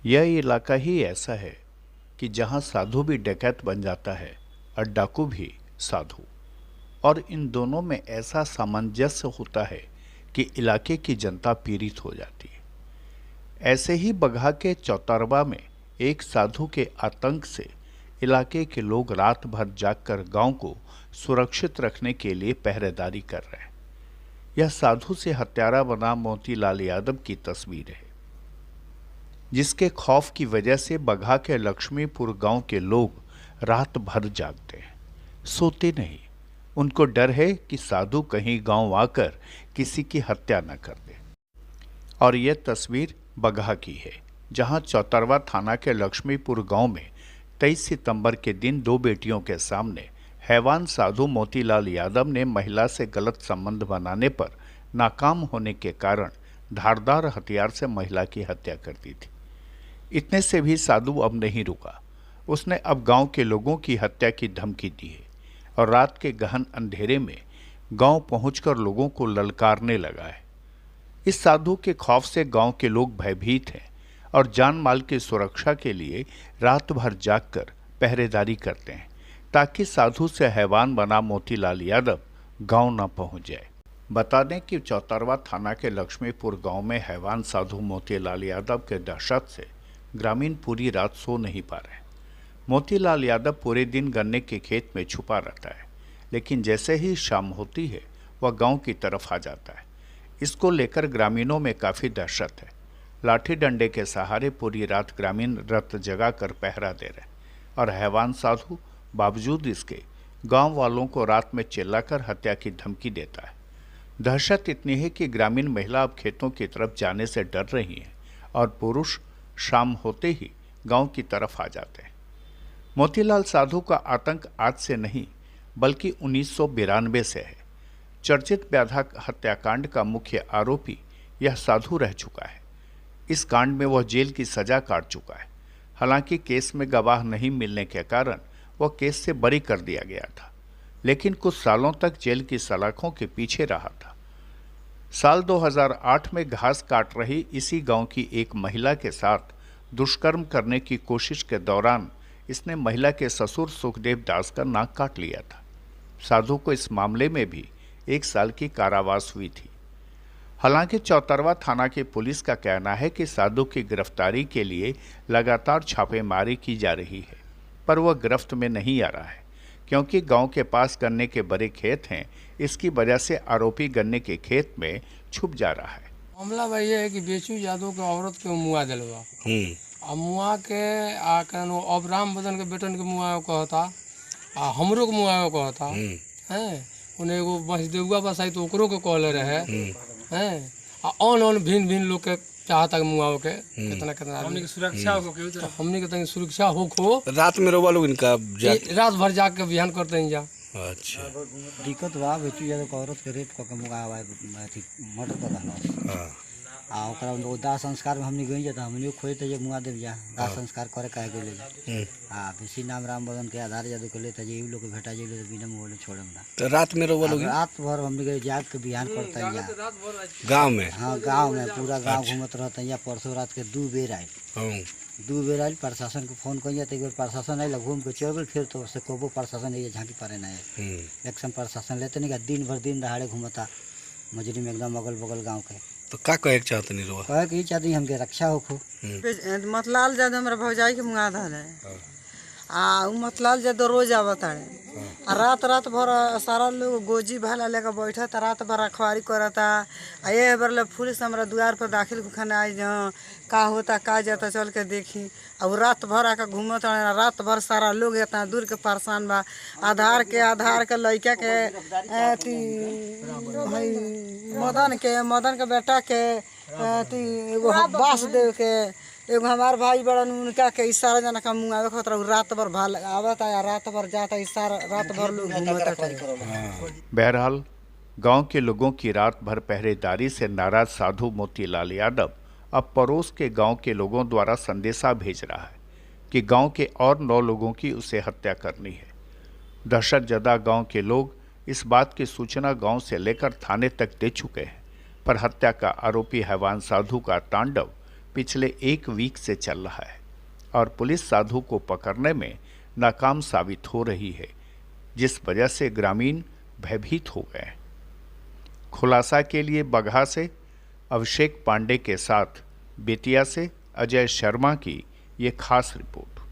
यह इलाका ही ऐसा है कि जहां साधु भी डकैत बन जाता है और डाकू भी साधु। और इन दोनों में ऐसा सामंजस्य होता है कि इलाके की जनता पीड़ित हो जाती है। ऐसे ही बगहा के चौतरवा में एक साधु के आतंक से इलाके के लोग रात भर जागकर गांव को सुरक्षित रखने के लिए पहरेदारी कर रहे हैं। यह साधु से हत्यारा बना मोतीलाल यादव की तस्वीर है, जिसके खौफ की वजह से बगहा के लक्ष्मीपुर गांव के लोग रात भर जागते हैं, सोते नहीं। उनको डर है कि साधु कहीं गांव आकर किसी की हत्या न कर दे। और यह तस्वीर बगहा की है, जहां चौतरवा थाना के लक्ष्मीपुर गांव में 23 सितंबर के दिन दो बेटियों के सामने हैवान साधु मोतीलाल यादव ने महिला से गलत संबंध बनाने पर नाकाम होने के कारण धारदार हथियार से महिला की हत्या कर दी थी। इतने से भी साधु अब नहीं रुका। उसने अब गांव के लोगों की हत्या की धमकी दी है और रात के गहन अंधेरे में गांव पहुंचकर लोगों को ललकारने लगा है। इस साधु के खौफ से गांव के लोग भयभीत हैं और जान माल की सुरक्षा के लिए रात भर जागकर पहरेदारी करते हैं, ताकि साधु से हैवान बना मोतीलाल यादव गांव न पहुंच जाए। बता दें कि चौतरवा थाना के लक्ष्मीपुर गांव में हैवान साधु मोतीलाल यादव के दहशत से ग्रामीण पूरी रात सो नहीं पा रहे। मोतीलाल यादव पूरे दिन गन्ने के खेत में छुपा रहता है, लेकिन जैसे ही शाम होती है वह गांव की तरफ आ जाता है। इसको लेकर ग्रामीणों में काफ़ी दहशत है। लाठी डंडे के सहारे पूरी रात ग्रामीण रत जगा कर पहरा दे रहे और हैवान साधु बावजूद इसके गांव वालों को रात में चिल्लाकर हत्या की धमकी देता है। दहशत इतनी है कि ग्रामीण महिला अब खेतों की तरफ जाने से डर रही हैं और पुरुष शाम होते ही गांव की तरफ आ जाते हैं। मोतीलाल साधु का आतंक आज से नहीं बल्कि 1992 से है। चर्चित व्याधा हत्याकांड का मुख्य आरोपी यह साधु रह चुका है। इस कांड में वह जेल की सजा काट चुका है। हालांकि केस में गवाह नहीं मिलने के कारण वह केस से बरी कर दिया गया था, लेकिन कुछ सालों तक जेल की सलाखों के पीछे रहा था। साल 2008 में घास काट रही इसी गांव की एक महिला के साथ दुष्कर्म करने की कोशिश के दौरान इसने महिला के ससुर सुखदेव दास का नाक काट लिया था। साधु को इस मामले में भी 1 साल की कारावास हुई थी। हालांकि चौतरवा थाना की पुलिस का कहना है कि साधु की गिरफ्तारी के लिए लगातार छापेमारी की जा रही है, पर वह गिरफ्त में नहीं आ रहा है, क्योंकि गांव के पास गन्ने के बड़े खेत हैं। इसकी वजह से आरोपी गन्ने के खेत में छुप जा रहा है। मामला भाई ये है कि बेचू यादव के औरत के मुआ दिलवा आ मुआ के आ कनो अब राम बदन के बेटन के मुआ कहता आ हमरो के मुआ कहता हैं। उन्हें एगो बसदेवगा बसाई तो ओकरो के कहले रहे हैं। आ ऑन भिन्न भिन्न लोग के चाहता के मुआव के कितना कितना हमनी के सुरक्षा हो के हमनी के तनी सुरक्षा हो रात में रोवा लोग इनका रात भर जाग के बिहान करते हैं जा। अच्छा दिक्कत बा बेचू यादव के औरत के रेप करके मुगावा अथी मर्डर कर रहल आ ओकरा वो दाह संस्कार में हमनी गई जाता हमनी खोज ते मुआ देव जा दाह संस्कार करे काहे के ले आ बेसी नाम राम बदन के आधार यादव के लेते जे लोग भेटा जे ले बिना मोले छोड़े ना। तो रात में रोवा लोग रात भर हमनी गई जाग के बिहान करते हैं जा गांव में। हां गांव में पूरा गांव घूमत रहते हैं। परसों रात के 2 बेर आए 2 बेर आए प्रशासन को फोन कइया तो एक बार प्रशासन आइल घूम के चल गेल। फिर तो से कोबो प्रशासन ये झांकी पारे ना है एक्शन प्रशासन लेते नहीं का दिन भर दिन दहाड़े घूमता मजरी में एकदम अगल बगल गांव के। तो का कहे के चाहते नहीं रोवा कहे कि चाहती हमके रक्षा हो खो मतलाल जादव हमरा भौजाई के मुआ धल है आ मतलाल जादव रोज आवत है आ रात रात भर सारा लोग गोजी भाला लेकर बैठा था रात भर रखवारी करता। आ ये बार पुलिस हमरा द्वार पर दाखिल खाना आई जहाँ का होता का जाता चल के देखी। और रात भर आकर घूमत रात भर सारा लोग इतना दूर के परेशान बा। आधार के लड़का के मदन के बेटा के एगो वासुदेव के एगो हमार भाई बड़न उनका के इशारा जना का मुंह आवे खतरा रात भर भाल आवता या रात भर जाता इशारा रात भर लोग घूमता करे। बहरहाल गांव के लोगों की रात भर पहरेदारी से नाराज साधु मोतीलाल यादव अब पड़ोस के गांव के लोगों द्वारा संदेशा भेज रहा है कि गांव के और 9 लोगों की उसे हत्या करनी है। दहशतजदा गांव के लोग इस बात की सूचना गांव से लेकर थाने तक दे चुके हैं, पर हत्या का आरोपी हैवान साधु का तांडव पिछले 1 वीक से चल रहा है और पुलिस साधु को पकड़ने में नाकाम साबित हो रही है, जिस वजह से ग्रामीण भयभीत हो गए। खुलासा के लिए बगहा से अभिषेक पांडे के साथ बेतिया से अजय शर्मा की ये खास रिपोर्ट।